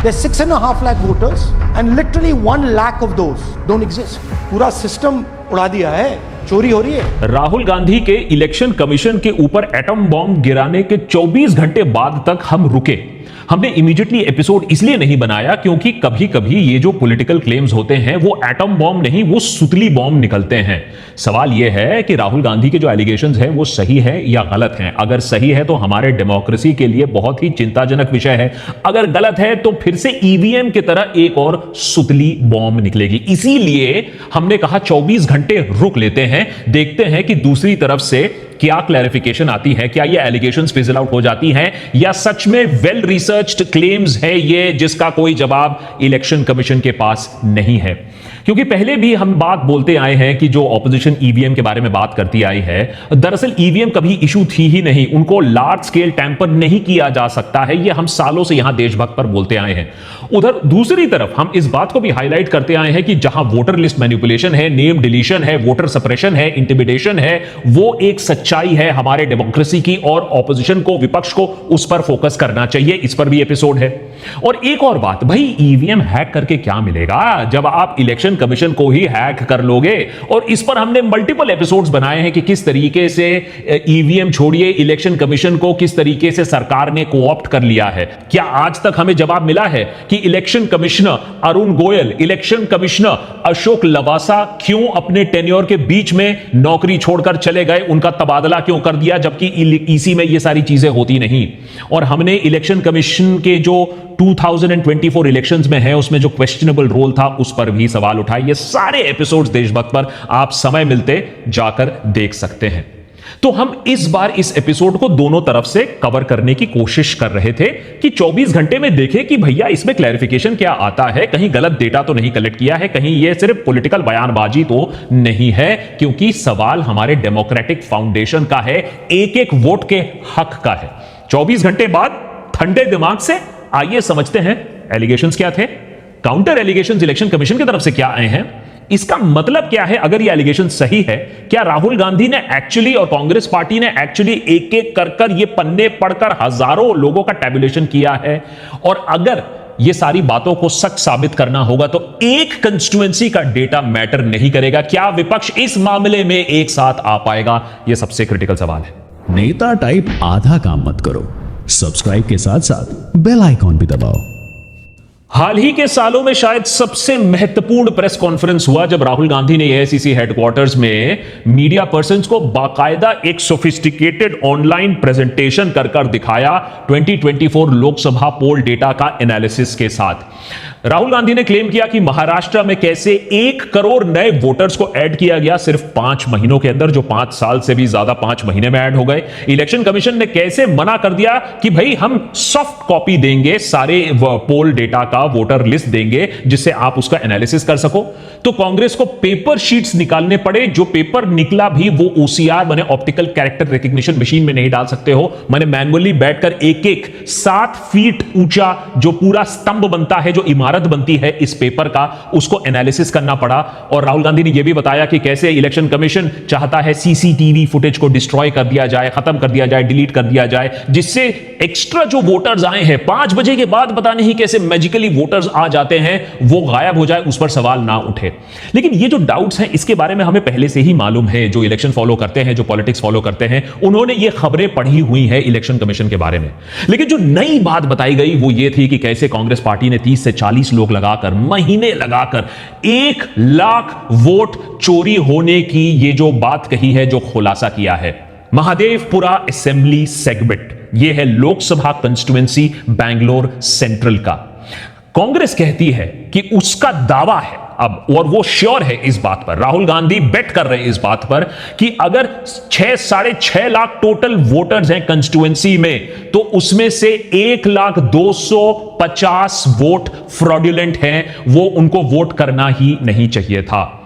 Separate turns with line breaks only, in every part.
There's 6.5 lakh voters and literally 1 lakh of those don't exist. पूरा system उड़ा दिया है, चोरी हो रही है।
राहुल गांधी के इलेक्शन कमीशन के ऊपर एटम बॉम्ब गिराने के 24 घंटे बाद तक हम रुके। हमने इमीडिएटली एपिसोड इसलिए नहीं बनाया क्योंकि कभी कभी ये जो पॉलिटिकल क्लेम्स होते हैं वो एटम बॉम्ब नहीं, वो सुतली बॉम्ब निकलते हैं। सवाल ये है कि राहुल गांधी के जो एलिगेशंस हैं वो सही है या गलत हैं। अगर सही है तो हमारे डेमोक्रेसी के लिए बहुत ही चिंताजनक विषय है, अगर गलत है तो फिर से ईवीएम की तरह एक और सुतली बॉम्ब निकलेगी। इसीलिए हमने कहा 24 घंटे रुक लेते हैं, देखते हैं कि दूसरी तरफ से क्या क्लैरिफिकेशन आती है, क्या ये एलिगेशंस फिजल आउट हो जाती हैं या सच में वेल रिसर्च्ड क्लेम्स है ये जिसका कोई जवाब इलेक्शन कमीशन के पास नहीं है। क्योंकि पहले भी हम बात बोलते आए हैं कि जो ऑपोजिशन ईवीएम के बारे में बात करती आई है, दरअसल ईवीएम कभी इशू थी ही नहीं, उनको लार्ज स्केल टैंपर नहीं किया जा सकता है, ये हम सालों से यहां देशभक्त पर बोलते आए हैं। उधर दूसरी तरफ हम इस बात को भी हाईलाइट करते आए हैं कि जहां वोटर लिस्ट मैनिपुलेशन है, नेम डिलीशन है, वोटर सप्रेशन है, इंटिमिडेशन है, वो एक सच्चाई है हमारे डेमोक्रेसी की और ऑपोजिशन को, विपक्ष को उस पर फोकस करना चाहिए। इस पर भी एपिसोड है। और एक और बात, भाई ईवीएम हैक करके क्या मिलेगा जब आप इलेक्शन कमीशन को ही हैक कर लोगे। और इस पर हमने मल्टीपल एपिसोड्स बनाए हैं कि किस तरीके से ईवीएम छोड़िए, इलेक्शन कमीशन को किस तरीके से सरकार ने कोऑप्ट कर लिया है। क्या आज तक हमें जवाब मिला है कि election commissioner Arun Goyal, election commissioner Ashok Lavasa क्यों अपने टेन्योर के बीच में नौकरी छोड़कर चले गए, उनका तबादला क्यों कर दिया, जबकि ईसी में ये सारी चीजें होती नहीं। और हमने इलेक्शन कमीशन के जो 2024 इलेक्शंस में है उसमें जो क्वेश्चनेबल रोल था उस पर भी सवाल उठाए। ये सारे एपिसोड्स देशभक्त पर आप समय मिलते जाकर देख सकते हैं। तो हम इस बार इस एपिसोड को दोनों तरफ से कवर करने की कोशिश कर रहे थे कि 24 घंटे में देखें कि भैया इसमें क्लैरिफिकेशन क्या आता है, कहीं गलत डेटा तो नहीं कलेक्ट किया है, कहीं ये सिर्फ पॉलिटिकल बयानबाजी तो नहीं है, क्योंकि सवाल हमारे डेमोक्रेटिक फाउंडेशन का है, एक एक वोट के हक का है। 24 घंटे बाद ठंडे दिमाग से आइए समझते हैं एलिगेशंस क्या थे, काउंटर एलिगेशंस इलेक्शन कमीशन की तरफ से क्या आए हैं, इसका मतलब क्या है अगर यह एलिगेशन सही है। क्या राहुल गांधी ने एक्चुअली और कांग्रेस पार्टी ने एक्चुअली एक एक कर ये पन्ने पढ़कर हजारों लोगों का टैबुलेशन किया है, और अगर ये सारी बातों को सच साबित करना होगा तो एक कंस्टिट्यूएंसी का डेटा मैटर नहीं करेगा। क्या विपक्ष इस मामले में एक साथ आ पाएगा, यह सबसे क्रिटिकल सवाल है।
नेता टाइप आधा काम मत करो, सब्सक्राइब के साथ साथ बेल आइकॉन भी दबाओ।
हाल ही के सालों में शायद सबसे महत्वपूर्ण प्रेस कॉन्फ्रेंस हुआ जब राहुल गांधी ने एआईसीसी हेडक्वार्टर्स में मीडिया पर्संस को बाकायदा एक सोफिस्टिकेटेड ऑनलाइन प्रेजेंटेशन कर दिखाया 2024 लोकसभा पोल डेटा का एनालिसिस के साथ। राहुल गांधी ने क्लेम किया कि महाराष्ट्र में कैसे 1 करोड़ नए वोटर्स को ऐड किया गया सिर्फ 5 महीनों के अंदर, जो 5 साल से भी ज्यादा 5 महीने में ऐड हो गए। इलेक्शन कमीशन ने कैसे मना कर दिया कि भाई हम सॉफ्ट कॉपी देंगे, सारे पोल डेटा का वोटर लिस्ट देंगे जिससे आप उसका एनालिसिस कर सको। तो कांग्रेस को पेपर शीट्स निकालने पड़े, जो पेपर निकला भी वो ओसीआर माने ऑप्टिकल कैरेक्टर रिकग्निशन मशीन में नहीं डाल सकते हो, माने मैनुअली बैठकर एक एक 7 फीट ऊंचा जो पूरा स्तंभ बनता है, जो इमारत बनती है इस पेपर का, उसको एनालिसिस करना पड़ा। और राहुल गांधी ने यह भी बताया कि कैसे इलेक्शन कमीशन चाहता है सीसीटीवी फुटेज को डिस्ट्रॉय कर दिया जाए, खत्म कर दिया जाए, डिलीट कर दिया जाए, जिससे एक्स्ट्रा जो वोटर्स आए हैं 5 बजे के बाद पता नहीं कैसे मैजिकली वोटर्स आ जाते हैं, वो गायब हो जाए, उस पर सवाल ना उठे। लेकिन ये जो डाउट्स हैं इसके बारे में हमें पहले से ही मालूम है। जो इलेक्शन फॉलो करते हैं, जो पॉलिटिक्स फॉलो करते हैं, उन्होंने ये खबरें पढ़ी हुई है इलेक्शन कमीशन के बारे में। लेकिन जो नई बात बताई गई वो ये थी कि कैसे कांग्रेस पार्टी ने 30 से 40 लोग लगाकर, महीने लगाकर 1 लाख वोट चोरी होने की ये जो बात कही है, जो खुलासा किया है। महादेवपुरा असेंबली सेगमेंट, यह है लोकसभा कंस्टिट्यूएंसी बैंगलोर सेंट्रल का। कांग्रेस कहती है कि उसका दावा है अब, और वो श्योर है इस बात पर, राहुल गांधी बेट कर रहे हैं इस बात पर कि अगर 6.5 लाख टोटल वोटर्स हैं कंस्टिट्यूएंसी में, तो उसमें से 1,250 वोट फ्रॉडुलेंट हैं, वो उनको वोट करना ही नहीं चाहिए था।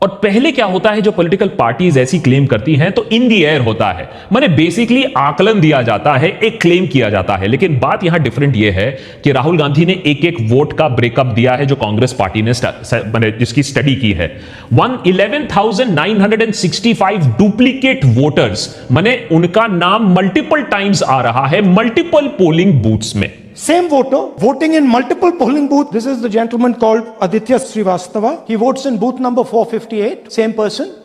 और पहले क्या होता है, जो पॉलिटिकल पार्टीज ऐसी क्लेम करती हैं तो इन दी एयर होता है, माने बेसिकली आकलन दिया जाता है, एक क्लेम किया जाता है। लेकिन बात यहां डिफरेंट यह है कि राहुल गांधी ने एक एक वोट का ब्रेकअप दिया है, जो कांग्रेस पार्टी ने जिसकी स्टडी की है। 11,965 डुप्लीकेट वोटर्स, माने उनका नाम मल्टीपल टाइम्स आ रहा है मल्टीपल पोलिंग बूथ्स में।
Same voter voting in multiple polling booths. This is the gentleman called Aditya Srivastava. He votes in booth number 458. Same person.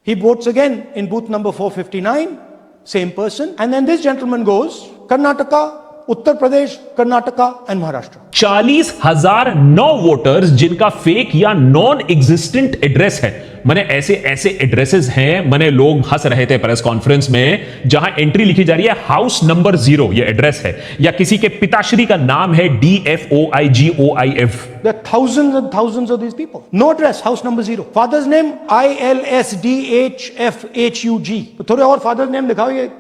He votes again in booth number 459. Same person. And then this gentleman goes Karnataka, Uttar Pradesh, Karnataka and Maharashtra.
40,000 now voters जिनका fake या non existent address है। मैंने ऐसे addresses हैं, मैंने लोग हंस रहे थे प्रेस कॉन्फ्रेंस में, जहां एंट्री लिखी जा रही है हाउस नंबर 0, ये एड्रेस है, या किसी के पिताश्री का नाम है DFOIGOIF।
There are thousands and thousands of these people. No address, house number 0. Father's name ILSDHFHUG. तो थोड़े और फादर्स नेम दिखाओ, ये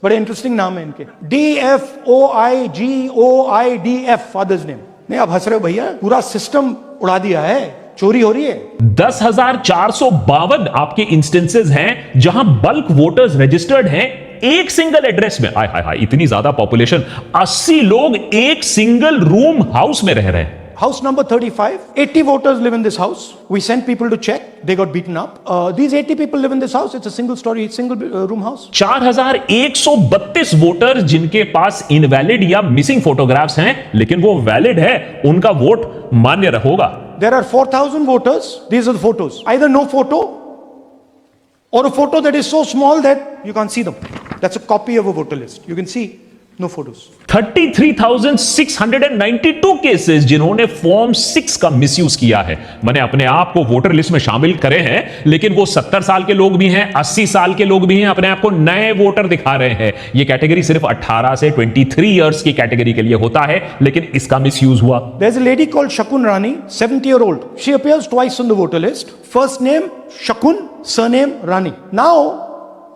बड़े इंटरेस्टिंग नाम है इनके। DFOIGOIDF father's name. नहीं, आप हंस रहे हो भैया, पूरा सिस्टम उड़ा दिया है, चोरी हो रही है।
10,452 आपके इंस्टेंसेस हैं जहां बल्क वोटर्स रजिस्टर्ड हैं एक सिंगल एड्रेस में। हाय हाय हाय, इतनी ज्यादा पॉपुलेशन, 80 लोग एक सिंगल रूम हाउस में रह रहे हैं।
House number 35, 80 voters live in this house. We sent people to check. They got beaten up. These 80 people live in this house. It's a single story, single room house.
4,132 voter जिनके पास invalid या missing photographs हैं, लेकिन वो valid है, उनका vote मान्य होगा।
There are 4,000 voters. These are the photos. Either no photo or a photo that is so small that you can't see them. That's a copy of a voter list. You can see no photos.
33,692 cases जिन्होंने form 6 का misuse किया है। मैंने अपने आप को voter list में शामिल करे हैं, लेकिन वो 70 साल के लोग भी हैं, 80 साल के लोग भी हैं, अपने आप को नए वोटर दिखा रहे हैं। ये कैटेगरी सिर्फ 18 से 23 इयर्स की कैटेगरी के लिए होता है, लेकिन इसका मिसयूज हुआ।
There's a lady called Shakun Rani, 70-year-old. She appears twice on the voter list. First name Shakun, surname Rani. Now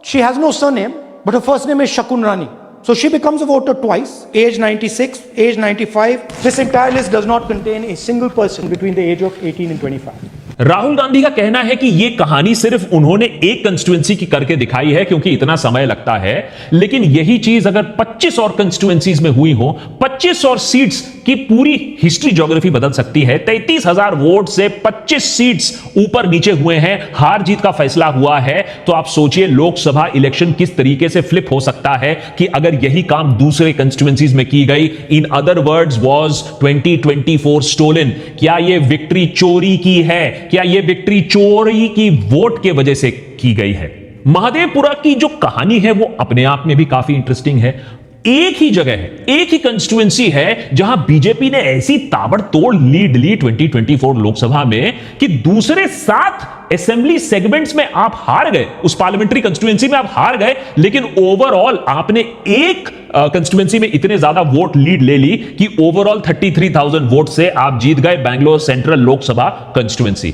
she has no surname, but her first name is Shakun Rani. So she becomes a voter twice, age 96, age 95. This entire list does not contain a single person between the age of 18 and 25.
Rahul Gandhi का कहना है कि यह कहानी सिर्फ उन्होंने एक constituency की करके दिखाई है क्योंकि इतना समय लगता है, लेकिन यही चीज अगर 25 और कंस्टिट्यूएंसीज में हुई हो, 25 और सीट्स की पूरी हिस्ट्री ज्योग्राफी बदल सकती है। 33,000 वोट से 25 सीट्स ऊपर नीचे हुए हैं, हार जीत का फैसला हुआ है। तो आप सोचिए लोकसभा इलेक्शन किस तरीके से फ्लिप हो सकता है कि अगर यही काम दूसरे कंस्टिट्यूएंसीज में की गई। In other words, was 2024 stolen? क्या यह विक्ट्री चोरी की है? क्या यह विक्ट्री चोरी की वोट के वजह से की गई है? महादेवपुरा की जो कहानी है वो अपने आप में भी काफी इंटरेस्टिंग है। एक ही जगह है, एक ही कंस्टिट्यूएंसी है जहां बीजेपी ने ऐसी ताबड़तोड़ लीड ली 2024 लोकसभा में कि दूसरे 7 असेंबली सेगमेंट्स में आप हार गए, उस पार्लियामेंट्री कंस्टिट्यूएंसी में आप हार गए, लेकिन ओवरऑल आपने एक कंस्टिट्यूएंसी में इतने ज्यादा वोट लीड ले ली कि ओवरऑल 33,000 वोट से आप जीत गए बैंगलोर सेंट्रल लोकसभा कंस्टिट्यूएंसी।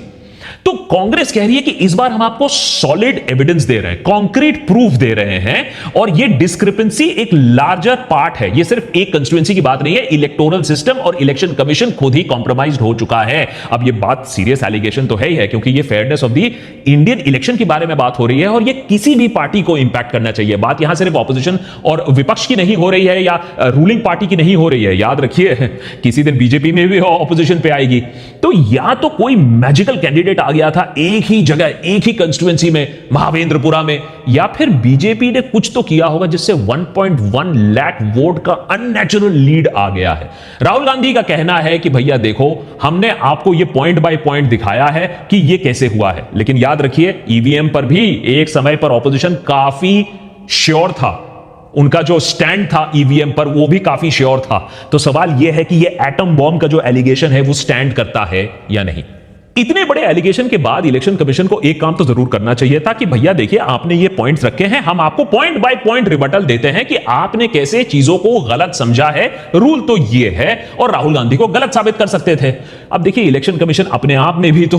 तो कांग्रेस कह रही है कि इस बार हम आपको सॉलिड एविडेंस दे रहे हैं, कॉन्क्रीट प्रूफ दे रहे हैं, और ये डिस्क्रिपेंसी एक लार्जर पार्ट है। ये सिर्फ एक कंस्टिट्यूएंसी की बात नहीं है, इलेक्टोरल सिस्टम और इलेक्शन कमीशन खुद ही कॉम्प्रोमाइज्ड हो चुका है। अब ये बात सीरियस एलिगेशन तो है ही है, क्योंकि ये fairness of the Indian election के बारे में बात हो रही है और ये किसी भी पार्टी को इंपैक्ट करना चाहिए। बात यहां सिर्फ ऑपोजिशन और विपक्ष की नहीं हो रही है या रूलिंग पार्टी की नहीं हो रही है। याद रखिए किसी दिन बीजेपी में भी ऑपोजिशन पे आएगी। तो या तो कोई मैजिकल कैंडिडेट आ गया था एक ही जगह, एक ही कंस्टिट्यूएंसी में, महावेंद्रपुरा में, या फिर बीजेपी ने कुछ तो किया होगा जिससे 1.1 लाख वोट का अननेचुरल लीड आ गया है। राहुल गांधी का कहना है कि भैया देखो, हमने आपको ये पॉइंट बाय पॉइंट दिखाया है कि ये कैसे हुआ है, लेकिन याद रखिए ईवीएम पर भी एक समय पर ऑपोजिशन काफी श्योर था, उनका जो स्टैंड था ईवीएम पर वो भी काफी श्योर था। तो सवाल यह है कि ये एटम बॉम्ब का जो एलिगेशन है वो स्टैंड करता है या नहीं। इतने बड़े एलिगेशन के बाद इलेक्शन कमीशन को एक काम तो जरूर करना चाहिए था कि भैया देखिए आपने ये पॉइंट्स रखे हैं, हम आपको पॉइंट बाय पॉइंट रिबटल देते हैं कि आपने कैसे चीजों को गलत समझा है। रूल तो ये है, और राहुल गांधी को गलत साबित कर सकते थे। अब देखिए इलेक्शन कमीशन अपने आप में भी तो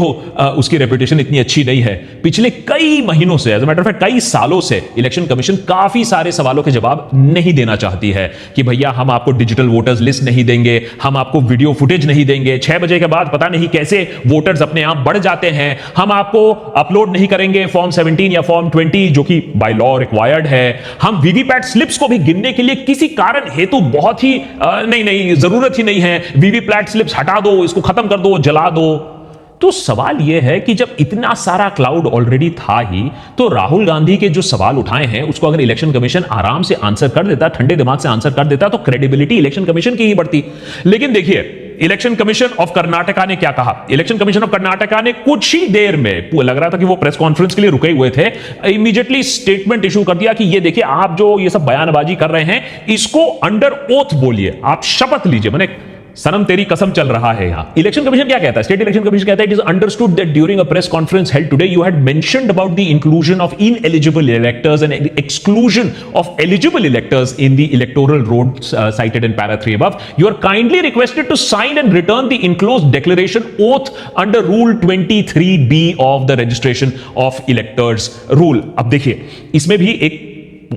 उसकी रेपुटेशन इतनी अच्छी नहीं है। पिछले कई महीनों से, as a matter of fact कई सालों से इलेक्शन कमीशन काफी सारे सवालों के जवाब नहीं देना चाहती है कि भैया हम आपको डिजिटल वोटर्स लिस्ट नहीं देंगे, हम आपको वीडियो फुटेज नहीं देंगे, 6 बजे के बाद पता नहीं कैसे वोटर्स अपने आप बढ़ जाते हैं, हम आपको अपलोड नहीं करेंगे फॉर्म 17 या फॉर्म 20 जो कि बाय लॉ रिक्वायर्ड है, हम वीवीपैट स्लिप्स को भी गिनने के लिए किसी कारण हेतु बहुत ही नहीं जरूरत ही नहीं है, वीवीपैट स्लिप्स हटा दो, इसको खत्म कर दो, जला दो। तो सवाल यह है कि जब इतना सारा क्लाउड ऑलरेडी था ही, तो राहुल गांधी के जो सवाल उठाए हैं उसको अगर इलेक्शन कमीशन आराम से आंसर कर देता, ठंडे दिमाग से आंसर कर देता, तो क्रेडिबिलिटी इलेक्शन कमीशन की ही बढ़ती। लेकिन देखिए, इलेक्शन कमीशन ऑफ कर्नाटका ने क्या कहा? इलेक्शन कमीशन ऑफ कर्नाटका ने कुछ ही देर में, लग रहा था कि वो प्रेस कॉन्फ्रेंस के लिए रुके हुए थे, इमीडिएटली स्टेटमेंट इशू कर दिया कि ये देखिए, आप जो ये सब बयानबाजी कर रहे हैं इसको अंडर ओथ बोलिए, आप शपथ लीजिए। मैंने सनम तेरी कसम चल रहा है यहां। इलेक्शन कमीशन क्या कहता है? स्टेट इलेक्शन कमीशन कहता है, it is understood that during a press conference held today you had mentioned about the inclusion of ineligible electors and exclusion of eligible electors in the electoral roll cited in para 3 above. You are kindly requested to sign and return the enclosed declaration oath under rule 23B of the registration of electors rule. अब देखिए, इसमें भी एक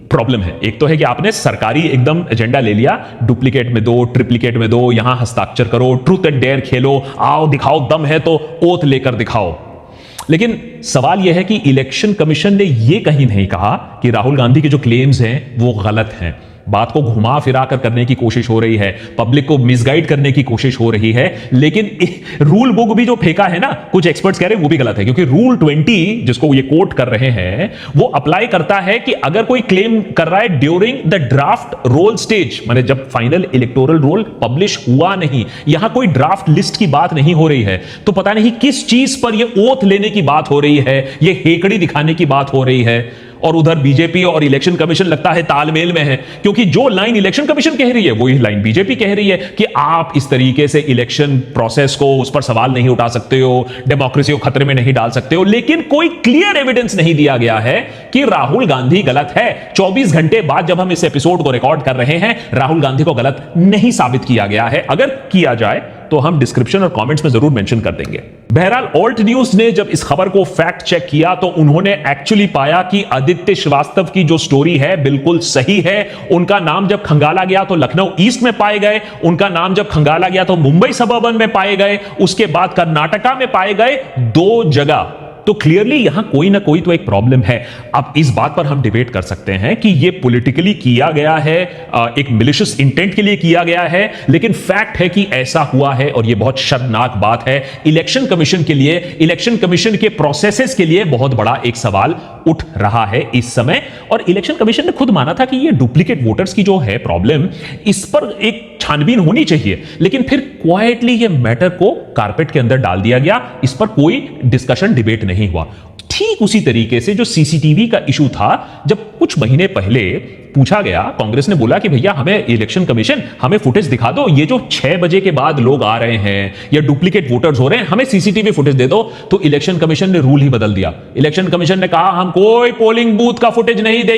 problem है। एक तो है कि आपने सरकारी एकदम एजेंडा ले लिया, डुप्लीकेट में दो, ट्रिप्लीकेट में दो, यहां हस्ताक्षर करो, ट्रूथ एंड डेयर खेलो, आओ दिखाओ, दम है तो ओथ लेकर दिखाओ। लेकिन सवाल यह है कि इलेक्शन कमीशन ने यह कहीं नहीं कहा कि राहुल गांधी के जो क्लेम्स हैं वो गलत हैं। बात को घुमा फिरा कर करने की कोशिश हो रही है, पब्लिक को मिसगाइड करने की कोशिश हो रही है। लेकिन रूल बुक भी जो फेंका है ना, कुछ एक्सपर्ट्स कह रहे हैं वो भी गलत है, क्योंकि रूल 20 जिसको ये कोट कर रहे हैं वो अप्लाई करता है कि अगर कोई क्लेम कर रहा है during the draft roll stage, माने जब फाइनल इलेक्टोरल रोल पब्लिश हुआ नहीं, यहां कोई ड्राफ्ट लिस्ट की बात नहीं हो रही है, तो पता नहीं किस चीज पर यह ओथ लेने की बात हो रही है, यह हेकड़ी दिखाने की बात हो रही है। और उधर बीजेपी और इलेक्शन कमीशन लगता है तालमेल में है, क्योंकि जो लाइन इलेक्शन कमीशन कह रही है वही लाइन बीजेपी कह रही है कि आप इस तरीके से इलेक्शन प्रोसेस को, उस पर सवाल नहीं उठा सकते हो, डेमोक्रेसी को खतरे में नहीं डाल सकते हो। लेकिन कोई क्लियर एविडेंस नहीं दिया गया है कि राहुल गांधी गलत है। 24 घंटे बाद जब हम इस एपिसोड को रिकॉर्ड कर रहे हैं, राहुल गांधी को गलत नहीं साबित किया गया है। अगर किया जाए तो हम डिस्क्रिप्शन और कमेंट्स में जरूर मेंशन कर देंगे। बहरहाल, ऑल्ट न्यूज ने जब इस खबर को फैक्ट चेक किया तो उन्होंने एक्चुअली पाया कि आदित्य श्रीवास्तव की जो स्टोरी है बिल्कुल सही है। उनका नाम जब खंगाला गया तो लखनऊ ईस्ट में पाए गए, उनका नाम जब खंगाला गया तो मुंबई सबर्बन में पाए गए, उसके बाद कर्नाटका में पाए गए, 2 जगह। तो क्लियरली यहां कोई ना कोई तो एक प्रॉब्लम है। अब इस बात पर हम डिबेट कर सकते हैं कि यह पॉलिटिकली किया गया है, एक मिलिशियस इंटेंट के लिए किया गया है, लेकिन फैक्ट है कि ऐसा हुआ है और यह बहुत शर्मनाक बात है। इलेक्शन कमीशन के लिए, इलेक्शन कमीशन के प्रोसेसेस के लिए बहुत बड़ा एक सवाल उठ रहा है इस समय। और इलेक्शन कमीशन ने खुद माना था कि यह डुप्लीकेट वोटर्स की जो है प्रॉब्लम, इस पर एक छानबीन होनी चाहिए, लेकिन फिर क्वाइटली ये मैटर को कारपेट के अंदर डाल दिया गया, इस पर कोई डिस्कशन डिबेट नहीं हुआ। ठीक उसी तरीके से जो सीसीटीवी का इशू था, जब कुछ महीने पहले पूछा गया, कांग्रेस ने बोला कि भैया हमें इलेक्शन कमीशन, हमें फुटेज दिखा दो, ये जो 6 बजे के बाद लोग आ रहे हैं या डुप्लीकेट वोटर्स हो रहे हैं, हमें सीसीटीवी फुटेज दे दो। तो इलेक्शन कमीशन ने रूल ही बदल दिया। इलेक्शन कमीशन ने कहा हम कोई पोलिंग बूथ का फुटेज नहीं देंगे।